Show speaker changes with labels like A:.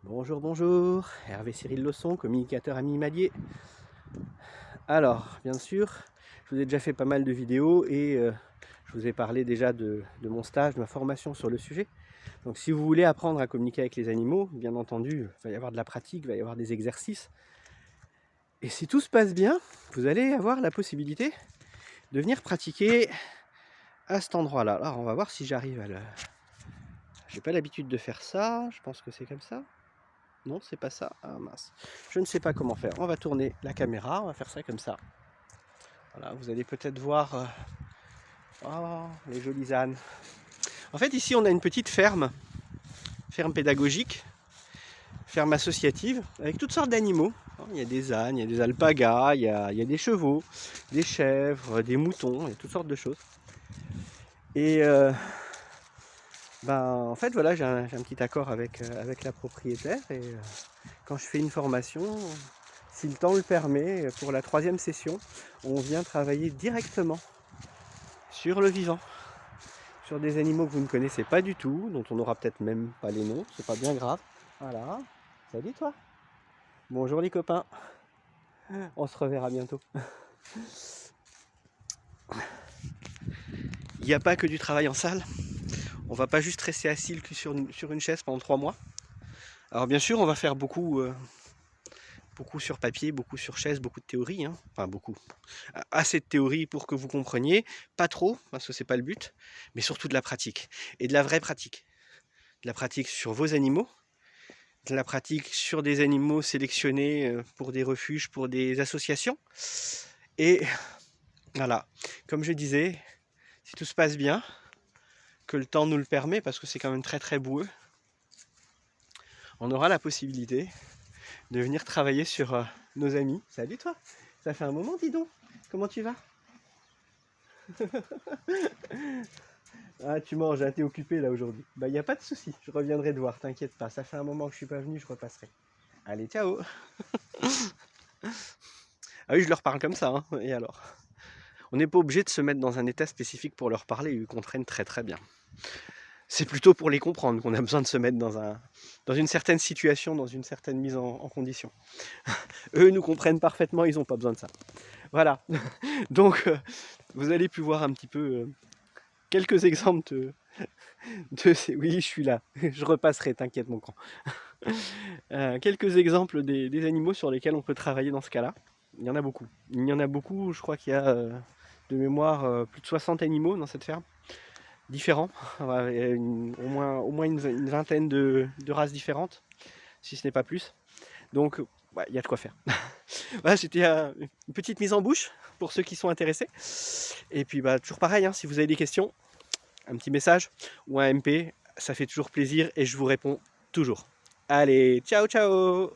A: Bonjour, bonjour, Hervé Cyril Leçon, communicateur animalier. Alors, bien sûr, je vous ai déjà fait pas mal de vidéos et je vous ai parlé déjà de mon stage, de ma formation sur le sujet. Donc si vous voulez apprendre à communiquer avec les animaux, bien entendu, il va y avoir de la pratique, il va y avoir des exercices. Et si tout se passe bien, vous allez avoir la possibilité de venir pratiquer à cet endroit-là. Alors on va voir si j'arrive à le... J'ai pas l'habitude de faire ça, je pense que c'est comme ça. Non, c'est pas ça. Ah mince. Je ne sais pas comment faire. On va tourner la caméra, on va faire ça comme ça. Voilà, vous allez peut-être voir oh, les jolies ânes. En fait, ici, on a une petite ferme pédagogique, ferme associative, avec toutes sortes d'animaux. Il y a des ânes, il y a des alpagas, il y a des chevaux, des chèvres, des moutons, il y a toutes sortes de choses. Et en fait, voilà, j'ai un petit accord avec la propriétaire. Et quand je fais une formation, si le temps le permet, pour la 3e session, on vient travailler directement sur le vivant, sur des animaux que vous ne connaissez pas du tout, dont on n'aura peut-être même pas les noms, c'est pas bien grave. Voilà, salut toi. Bonjour les copains, on se reverra bientôt. Il n'y a pas que du travail en salle, on va pas juste rester assis sur une chaise pendant 3 mois. Alors bien sûr, on va faire beaucoup sur papier, beaucoup sur chaise, beaucoup de théorie, hein. Enfin beaucoup, assez de théorie pour que vous compreniez, pas trop, parce que c'est pas le but, mais surtout de la pratique, et de la vraie pratique. De la pratique sur vos animaux, de la pratique sur des animaux sélectionnés pour des refuges, pour des associations. Et voilà, comme je disais, si tout se passe bien, que le temps nous le permet, parce que c'est quand même très très boueux, on aura la possibilité de venir travailler sur nos amis. Salut toi, ça fait un moment, dis donc, comment tu vas? Ah, tu manges, hein, t'es occupé là aujourd'hui. Bah, y a pas de souci, je reviendrai te voir, t'inquiète pas. Ça fait un moment que je suis pas venu, je repasserai. Allez, ciao. Ah oui, je leur parle comme ça, hein. Et alors? On n'est pas obligé de se mettre dans un état spécifique pour leur parler, ils comprennent très très bien. C'est plutôt pour les comprendre qu'on a besoin de se mettre dans une certaine situation, dans une certaine mise en condition. Eux nous comprennent parfaitement, ils n'ont pas besoin de ça. Voilà. Donc, vous allez pu voir un petit peu quelques exemples de ces... Oui, je suis là. Je repasserai, t'inquiète mon camp. Quelques exemples des animaux sur lesquels on peut travailler dans ce cas-là. Il y en a beaucoup. Il y en a beaucoup, je crois qu'il y a de mémoire plus de 60 animaux dans cette ferme. Différents. Au moins une vingtaine de races différentes, si ce n'est pas plus. Donc, ouais, il y a de quoi faire. Voilà, c'était une petite mise en bouche pour ceux qui sont intéressés. Et puis, toujours pareil, hein, si vous avez des questions, un petit message ou un MP, ça fait toujours plaisir et je vous réponds toujours. Allez, ciao ciao!